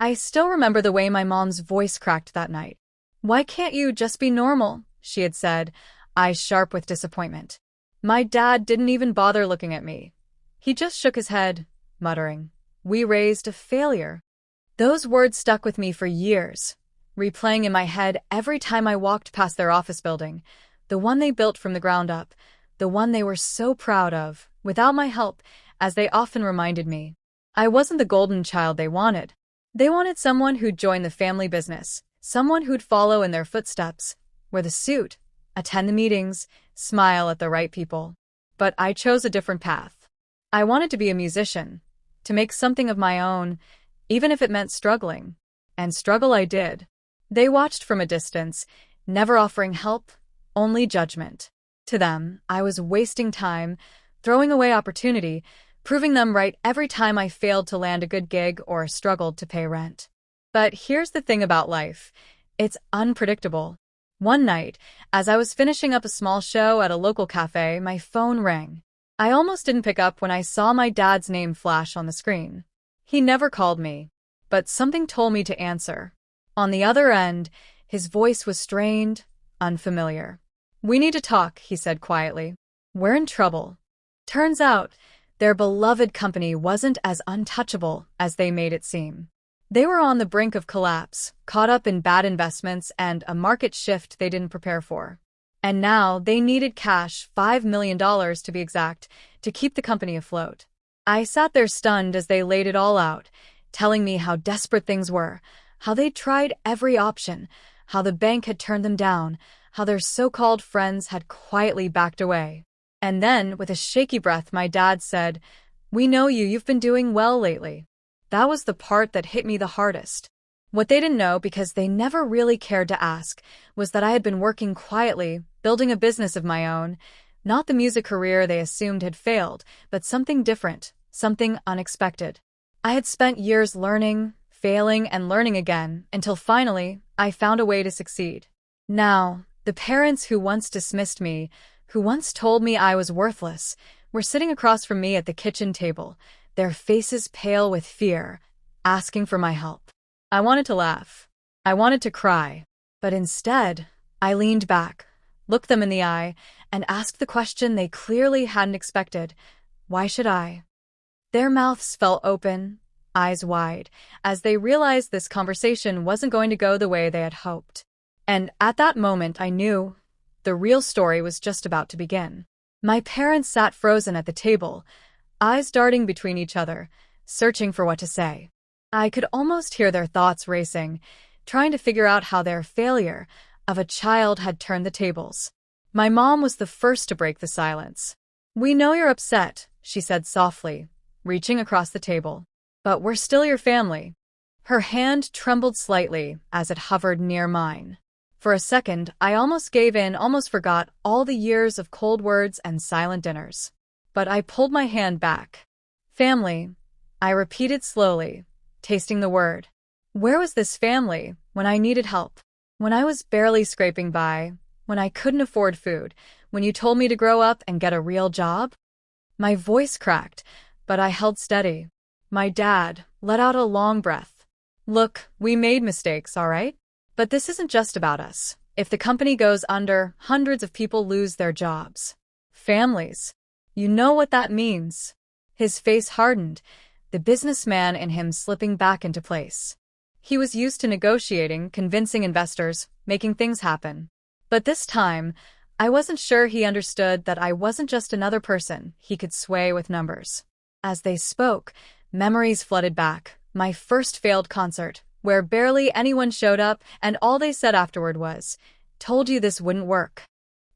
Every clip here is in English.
I still remember the way my mom's voice cracked that night. "Why can't you just be normal?" she had said, eyes sharp with disappointment. My dad didn't even bother looking at me. He just shook his head, muttering, "We raised a failure." Those words stuck with me for years, replaying in my head every time I walked past their office building, the one they built from the ground up, the one they were so proud of, without my help, as they often reminded me. I wasn't the golden child they wanted. They wanted someone who'd join the family business, someone who'd follow in their footsteps, wear the suit, attend the meetings, smile at the right people. But I chose a different path. I wanted to be a musician, to make something of my own, even if it meant struggling. And struggle I did. They watched from a distance, never offering help, only judgment. To them, I was wasting time, throwing away opportunity, proving them right every time I failed to land a good gig or struggled to pay rent. But here's the thing about life. It's unpredictable. One night, as I was finishing up a small show at a local cafe, my phone rang. I almost didn't pick up when I saw my dad's name flash on the screen. He never called me, but something told me to answer. On the other end, his voice was strained, unfamiliar. "We need to talk," he said quietly. "We're in trouble." Turns out, their beloved company wasn't as untouchable as they made it seem. They were on the brink of collapse, caught up in bad investments and a market shift they didn't prepare for. And now they needed cash, $5 million to be exact, to keep the company afloat. I sat there stunned as they laid it all out, telling me how desperate things were, how they'd tried every option, how the bank had turned them down, how their so-called friends had quietly backed away. And then, with a shaky breath, my dad said, "We know you've been doing well lately." That was the part that hit me the hardest. What they didn't know, because they never really cared to ask, was that I had been working quietly, building a business of my own, not the music career they assumed had failed, but something different, something unexpected. I had spent years learning, failing, and learning again, until finally, I found a way to succeed. Now, the parents who once dismissed me, who once told me I was worthless, were sitting across from me at the kitchen table, their faces pale with fear, asking for my help. I wanted to laugh. I wanted to cry. But instead, I leaned back, looked them in the eye, and asked the question they clearly hadn't expected. Why should I? Their mouths fell open, eyes wide, as they realized this conversation wasn't going to go the way they had hoped. And at that moment, I knew the real story was just about to begin. My parents sat frozen at the table, eyes darting between each other, searching for what to say. I could almost hear their thoughts racing, trying to figure out how their failure of a child had turned the tables. My mom was the first to break the silence. "We know you're upset," she said softly, reaching across the table. "But we're still your family." Her hand trembled slightly as it hovered near mine. For a second, I almost gave in, almost forgot all the years of cold words and silent dinners. But I pulled my hand back. "Family," I repeated slowly, tasting the word. Where was this family when I needed help? When I was barely scraping by, when I couldn't afford food, when you told me to grow up and get a real job? My voice cracked, but I held steady. My dad let out a long breath. "Look, we made mistakes, all right? But this isn't just about us. If the company goes under, hundreds of people lose their jobs. Families. You know what that means." His face hardened, the businessman in him slipping back into place. He was used to negotiating, convincing investors, making things happen. But this time, I wasn't sure he understood that I wasn't just another person he could sway with numbers. As they spoke, memories flooded back. My first failed concert, where barely anyone showed up, and all they said afterward was, "Told you this wouldn't work."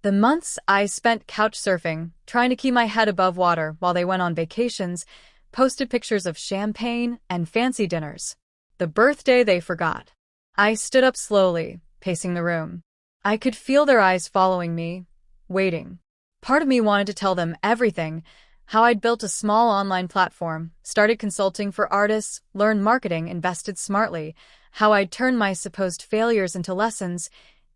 The months I spent couch surfing, trying to keep my head above water while they went on vacations, posted pictures of champagne and fancy dinners. The birthday they forgot. I stood up slowly, pacing the room. I could feel their eyes following me, waiting. Part of me wanted to tell them everything, how I'd built a small online platform, started consulting for artists, learned marketing, invested smartly, how I'd turned my supposed failures into lessons,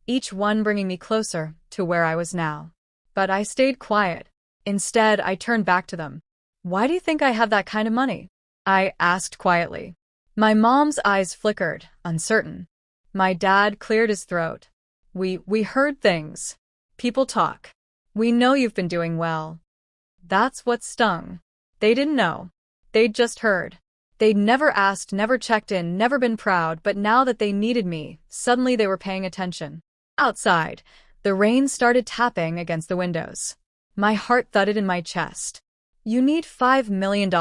each one bringing me closer to where I was now. But I stayed quiet. Instead, I turned back to them. "Why do you think I have that kind of money?" I asked quietly. My mom's eyes flickered, uncertain. My dad cleared his throat. We heard things. People talk. We know you've been doing well. That's what stung. They didn't know. They'd just heard. They'd never asked, never checked in, never been proud, but now that they needed me, suddenly they were paying attention. Outside, the rain started tapping against the windows. My heart thudded in my chest. You need $5 million,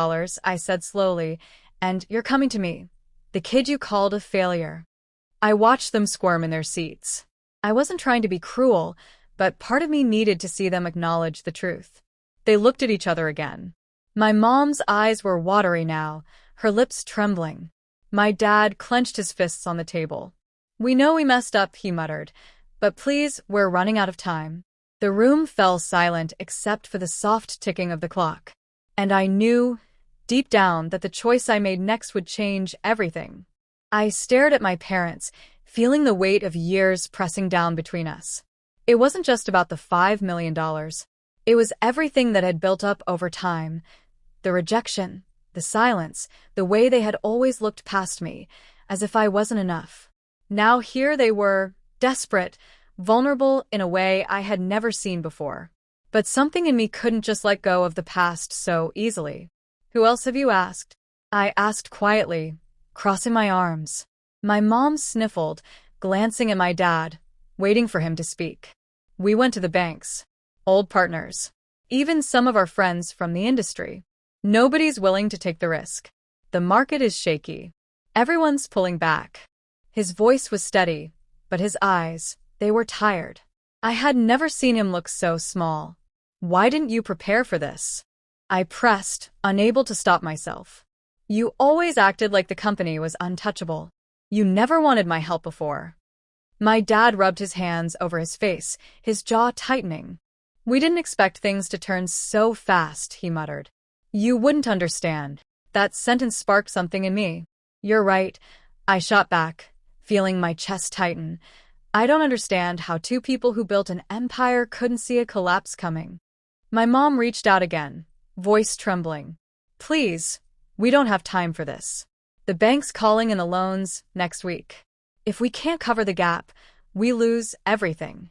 I said slowly, and you're coming to me. The kid you called a failure. I watched them squirm in their seats. I wasn't trying to be cruel, but part of me needed to see them acknowledge the truth. They looked at each other again. My mom's eyes were watery now, her lips trembling. My dad clenched his fists on the table. We know we messed up, he muttered, but please, we're running out of time. The room fell silent except for the soft ticking of the clock. And I knew, deep down, that the choice I made next would change everything. I stared at my parents, feeling the weight of years pressing down between us. It wasn't just about the $5 million. It was everything that had built up over time. The rejection, the silence, the way they had always looked past me, as if I wasn't enough. Now here they were, desperate, vulnerable in a way I had never seen before. But something in me couldn't just let go of the past so easily. Who else have you asked? I asked quietly, crossing my arms. My mom sniffled, glancing at my dad, waiting for him to speak. We went to the banks. Old partners. Even some of our friends from the industry. Nobody's willing to take the risk. The market is shaky. Everyone's pulling back. His voice was steady, but his eyes, they were tired. I had never seen him look so small. Why didn't you prepare for this? I pressed, unable to stop myself. You always acted like the company was untouchable. You never wanted my help before. My dad rubbed his hands over his face, his jaw tightening. We didn't expect things to turn so fast, he muttered. You wouldn't understand. That sentence sparked something in me. You're right, I shot back, feeling my chest tighten. I don't understand how two people who built an empire couldn't see a collapse coming. My mom reached out again, voice trembling. Please, we don't have time for this. The bank's calling in the loans next week. If we can't cover the gap, we lose everything.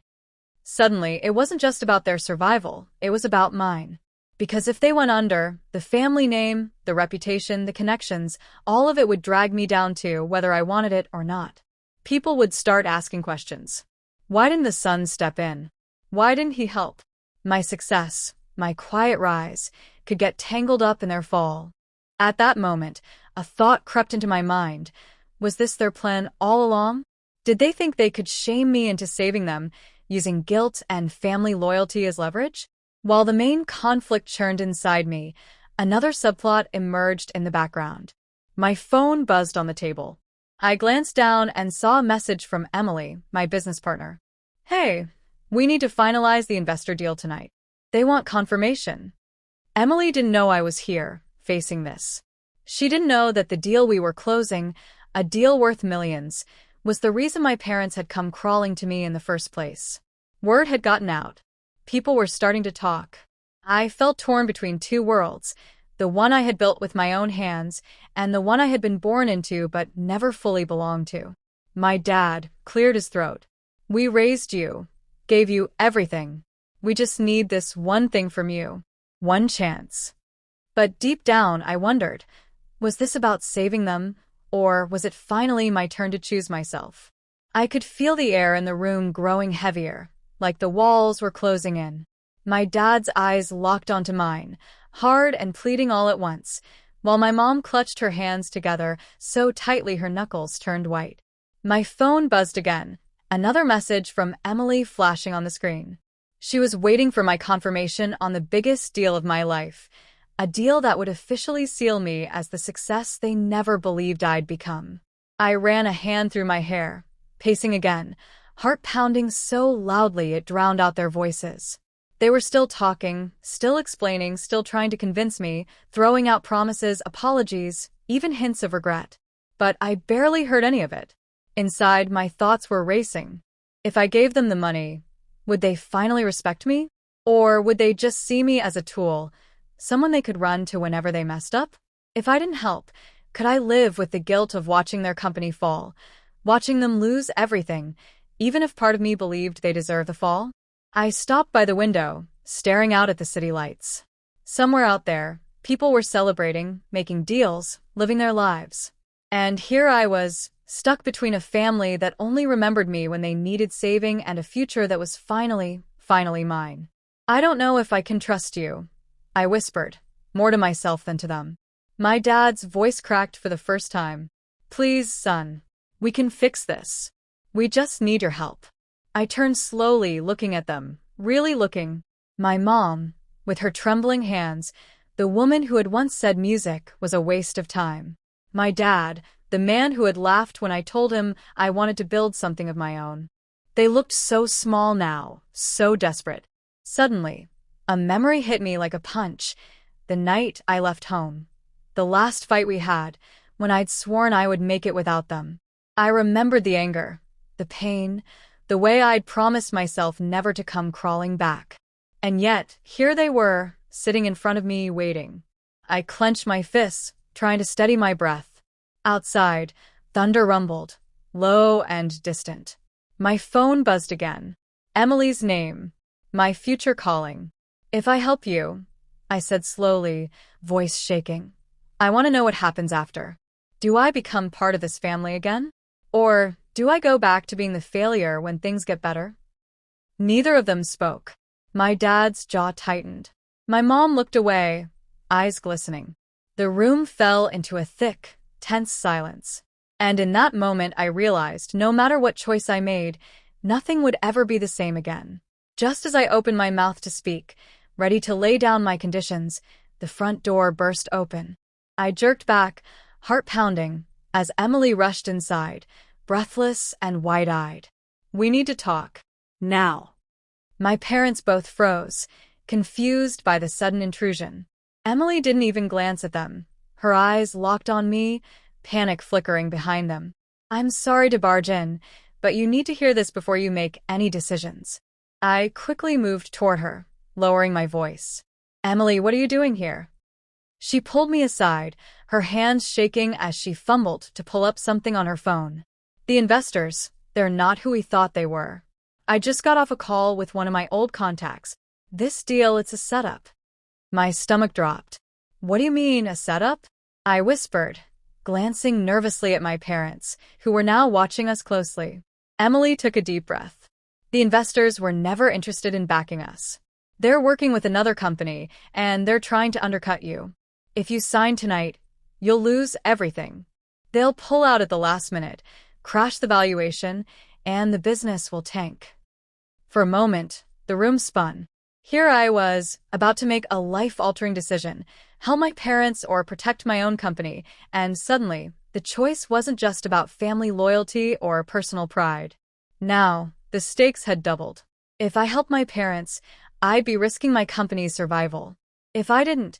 Suddenly, it wasn't just about their survival, it was about mine. Because if they went under, the family name, the reputation, the connections, all of it would drag me down too, whether I wanted it or not. People would start asking questions. Why didn't the son step in? Why didn't he help? My success, my quiet rise, could get tangled up in their fall. At that moment, a thought crept into my mind. Was this their plan all along? Did they think they could shame me into saving them, using guilt and family loyalty as leverage? While the main conflict churned inside me, another subplot emerged in the background. My phone buzzed on the table. I glanced down and saw a message from Emily, my business partner. Hey, we need to finalize the investor deal tonight. They want confirmation. Emily didn't know I was here, facing this. She didn't know that the deal we were closing, a deal worth millions, was the reason my parents had come crawling to me in the first place. Word had gotten out. People were starting to talk. I felt torn between two worlds, the one I had built with my own hands and the one I had been born into but never fully belonged to. My dad cleared his throat. We raised you, gave you everything. We just need this one thing from you. One chance. But deep down, I wondered, was this about saving them, or was it finally my turn to choose myself? I could feel the air in the room growing heavier, like the walls were closing in. My dad's eyes locked onto mine, hard and pleading all at once, while my mom clutched her hands together so tightly her knuckles turned white. My phone buzzed again, another message from Emily flashing on the screen. She was waiting for my confirmation on the biggest deal of my life, a deal that would officially seal me as the success they never believed I'd become. I ran a hand through my hair, pacing again, heart pounding so loudly it drowned out their voices. They were still talking, still explaining, still trying to convince me, throwing out promises, apologies, even hints of regret. But I barely heard any of it. Inside, my thoughts were racing. If I gave them the money, would they finally respect me? Or would they just see me as a tool, someone they could run to whenever they messed up? If I didn't help, Could I live with the guilt of watching their company fall, watching them lose everything, even if part of me believed they deserved the fall? I stopped by the window, staring out at the city lights. Somewhere out there, people were celebrating, making deals, living their lives. And here I was, stuck between a family that only remembered me when they needed saving and a future that was finally mine. I don't know if I can trust you, I whispered, more to myself than to them. My dad's voice cracked for the first time. Please, son. We can fix this. We just need your help. I turned slowly, looking at them, really looking. My mom, with her trembling hands, the woman who had once said music was a waste of time. My dad, the man who had laughed when I told him I wanted to build something of my own. They looked so small now, so desperate. Suddenly, a memory hit me like a punch. The night I left home. The last fight we had, when I'd sworn I would make it without them. I remembered the anger, the pain, the way I'd promised myself never to come crawling back. And yet, here they were, sitting in front of me, waiting. I clenched my fists, trying to steady my breath. Outside, thunder rumbled, low and distant. My phone buzzed again. Emily's name. My future calling. If I help you, I said slowly, voice shaking, I want to know what happens after. Do I become part of this family again? Or do I go back to being the failure when things get better? Neither of them spoke. My dad's jaw tightened. My mom looked away, eyes glistening. The room fell into a thick, tense silence. And in that moment I realized no matter what choice I made, nothing would ever be the same again. Just as I opened my mouth to speak, ready to lay down my conditions, the front door burst open. I jerked back, heart pounding, as Emily rushed inside, breathless and wide-eyed. We need to talk. Now. My parents both froze, confused by the sudden intrusion. Emily didn't even glance at them, her eyes locked on me, panic flickering behind them. I'm sorry to barge in, but you need to hear this before you make any decisions. I quickly moved toward her, lowering my voice. Emily, what are you doing here? She pulled me aside, her hands shaking as she fumbled to pull up something on her phone. The investors, they're not who we thought they were. I just got off a call with one of my old contacts. This deal, it's a setup. My stomach dropped. What do you mean, a setup? I whispered, glancing nervously at my parents, who were now watching us closely. Emily took a deep breath. The investors were never interested in backing us. They're working with another company, and they're trying to undercut you. If you sign tonight, you'll lose everything. They'll pull out at the last minute, crash the valuation, and the business will tank. For a moment, the room spun. Here I was, about to make a life-altering decision, help my parents or protect my own company, and suddenly, the choice wasn't just about family loyalty or personal pride. Now, the stakes had doubled. If I helped my parents, I'd be risking my company's survival. If I didn't,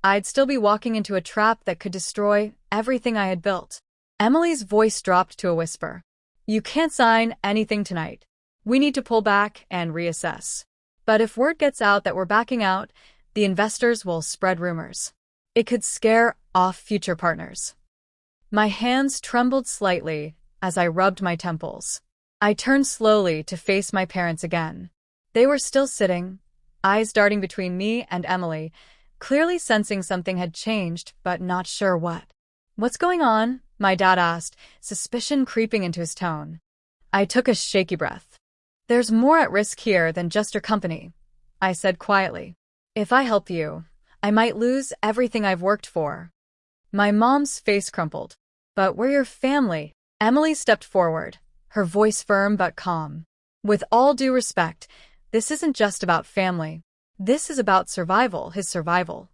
I'd still be walking into a trap that could destroy everything I had built. Emily's voice dropped to a whisper. You can't sign anything tonight. We need to pull back and reassess. But if word gets out that we're backing out, the investors will spread rumors. It could scare off future partners. My hands trembled slightly as I rubbed my temples. I turned slowly to face my parents again. They were still sitting, eyes darting between me and Emily, clearly sensing something had changed, but not sure what. What's going on? My dad asked, suspicion creeping into his tone. I took a shaky breath. There's more at risk here than just your company, I said quietly. If I help you, I might lose everything I've worked for. My mom's face crumpled. But we're your family. Emily stepped forward, her voice firm but calm. With all due respect, this isn't just about family. This is about survival, his survival.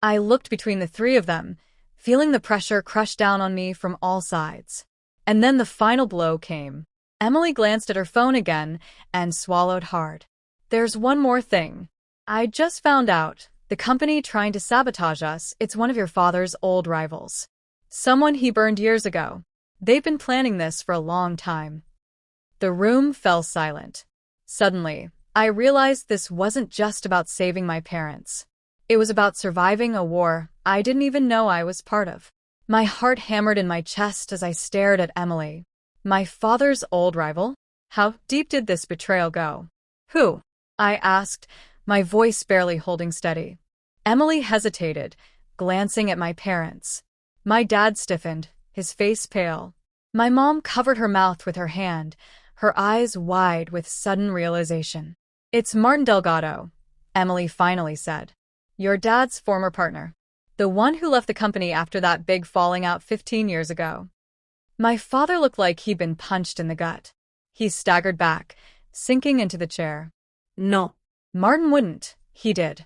I looked between the three of them, feeling the pressure crush down on me from all sides. And then the final blow came. Emily glanced at her phone again and swallowed hard. There's one more thing. I just found out. The company trying to sabotage us, it's one of your father's old rivals. Someone he burned years ago. They've been planning this for a long time. The room fell silent. Suddenly, I realized this wasn't just about saving my parents. It was about surviving a war I didn't even know I was part of. My heart hammered in my chest as I stared at Emily. My father's old rival? How deep did this betrayal go? Who? I asked, my voice barely holding steady. Emily hesitated, glancing at my parents. My dad stiffened, his face pale. My mom covered her mouth with her hand, her eyes wide with sudden realization. It's Martin Delgado, Emily finally said. Your dad's former partner. The one who left the company after that big falling out 15 years ago. My father looked like he'd been punched in the gut. He staggered back, sinking into the chair. No. Martin wouldn't. He did,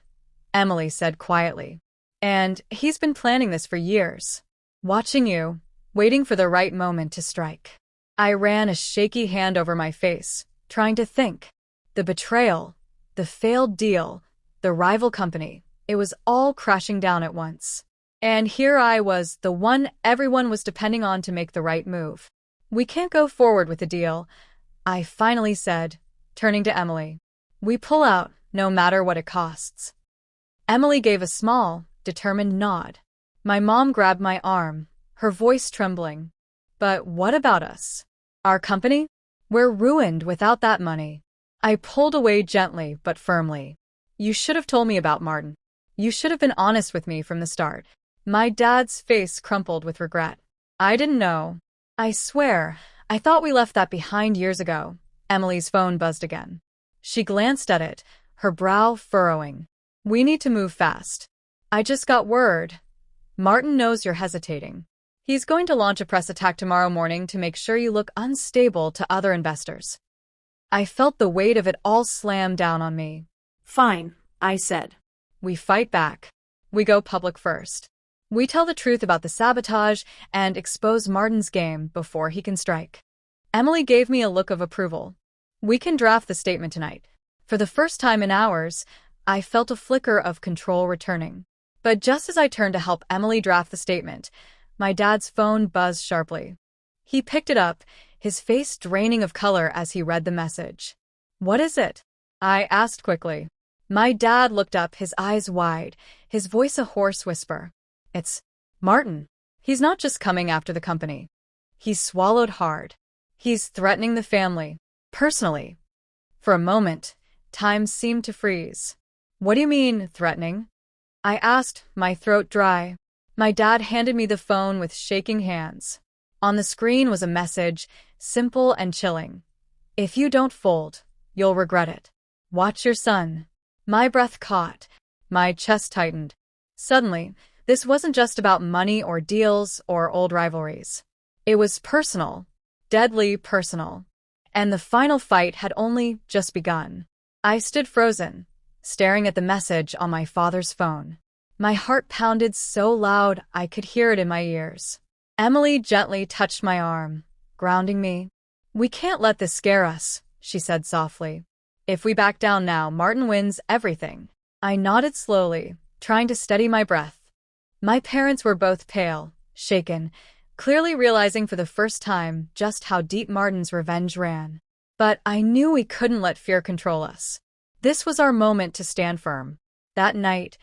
Emily said quietly. And he's been planning this for years. Watching you, waiting for the right moment to strike. I ran a shaky hand over my face, trying to think. The betrayal, the failed deal, the rival company, it was all crashing down at once. And here I was, the one everyone was depending on to make the right move. We can't go forward with the deal, I finally said, turning to Emily. We pull out, no matter what it costs. Emily gave a small, determined nod. My mom grabbed my arm, her voice trembling. But what about us? Our company? We're ruined without that money. I pulled away gently but firmly. You should have told me about Martin. You should have been honest with me from the start. My dad's face crumpled with regret. I didn't know. I swear, I thought we left that behind years ago. Emily's phone buzzed again. She glanced at it, her brow furrowing. We need to move fast. I just got word. Martin knows you're hesitating. He's going to launch a press attack tomorrow morning to make sure you look unstable to other investors. I felt the weight of it all slam down on me. Fine, I said. We fight back. We go public first. We tell the truth about the sabotage and expose Martin's game before he can strike. Emily gave me a look of approval. We can draft the statement tonight. For the first time in hours, I felt a flicker of control returning. But just as I turned to help Emily draft the statement, my dad's phone buzzed sharply. He picked it up, his face draining of color as he read the message. What is it? I asked quickly. My dad looked up, his eyes wide, his voice a hoarse whisper. It's Martin. He's not just coming after the company. He swallowed hard. He's threatening the family, personally. For a moment, time seemed to freeze. What do you mean, threatening? I asked, my throat dry. My dad handed me the phone with shaking hands. On the screen was a message, simple and chilling. If you don't fold, you'll regret it. Watch your son. My breath caught. My chest tightened. Suddenly, this wasn't just about money or deals or old rivalries. It was personal, deadly personal. And the final fight had only just begun. I stood frozen, staring at the message on my father's phone. My heart pounded so loud I could hear it in my ears. Emily gently touched my arm, grounding me. We can't let this scare us, she said softly. If we back down now, Martin wins everything. I nodded slowly, trying to steady my breath. My parents were both pale, shaken, clearly realizing for the first time just how deep Martin's revenge ran. But I knew we couldn't let fear control us. This was our moment to stand firm. That night,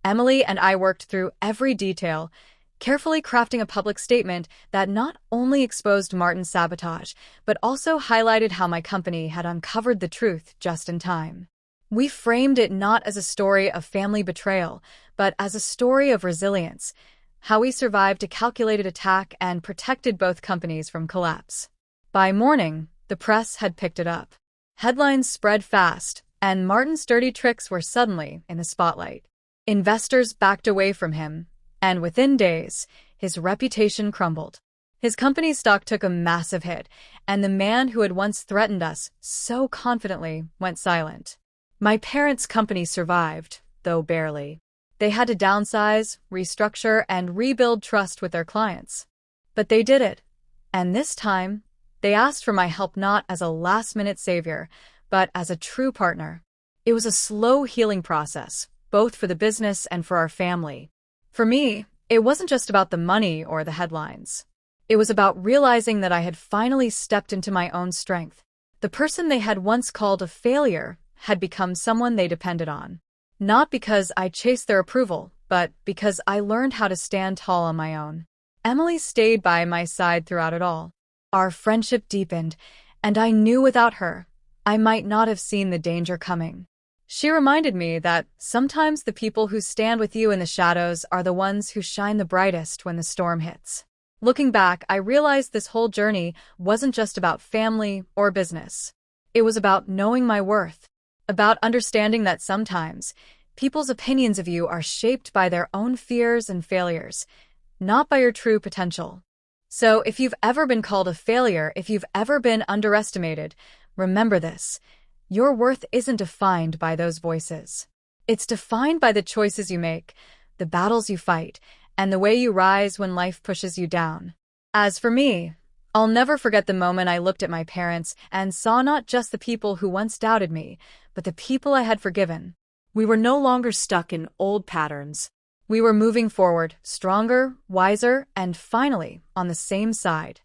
Emily and I worked through every detail, carefully crafting a public statement that not only exposed Martin's sabotage, but also highlighted how my company had uncovered the truth just in time. We framed it not as a story of family betrayal, but as a story of resilience, how we survived a calculated attack and protected both companies from collapse. By morning, the press had picked it up. Headlines spread fast, and Martin's dirty tricks were suddenly in the spotlight. Investors backed away from him, and within days, his reputation crumbled. His company's stock took a massive hit, and the man who had once threatened us so confidently went silent. My parents' company survived, though barely. They had to downsize, restructure, and rebuild trust with their clients. But they did it. And this time, they asked for my help not as a last-minute savior, but as a true partner. It was a slow healing process, both for the business and for our family. For me, it wasn't just about the money or the headlines. It was about realizing that I had finally stepped into my own strength. The person they had once called a failure had become someone they depended on. Not because I chased their approval, but because I learned how to stand tall on my own. Emily stayed by my side throughout it all. Our friendship deepened, and I knew without her, I might not have seen the danger coming. She reminded me that sometimes the people who stand with you in the shadows are the ones who shine the brightest when the storm hits. Looking back, I realized this whole journey wasn't just about family or business. It was about knowing my worth, about understanding that sometimes people's opinions of you are shaped by their own fears and failures, not by your true potential. So if you've ever been called a failure, if you've ever been underestimated, remember this. Your worth isn't defined by those voices. It's defined by the choices you make, the battles you fight, and the way you rise when life pushes you down. As for me, I'll never forget the moment I looked at my parents and saw not just the people who once doubted me, but the people I had forgiven. We were no longer stuck in old patterns. We were moving forward, stronger, wiser, and finally on the same side.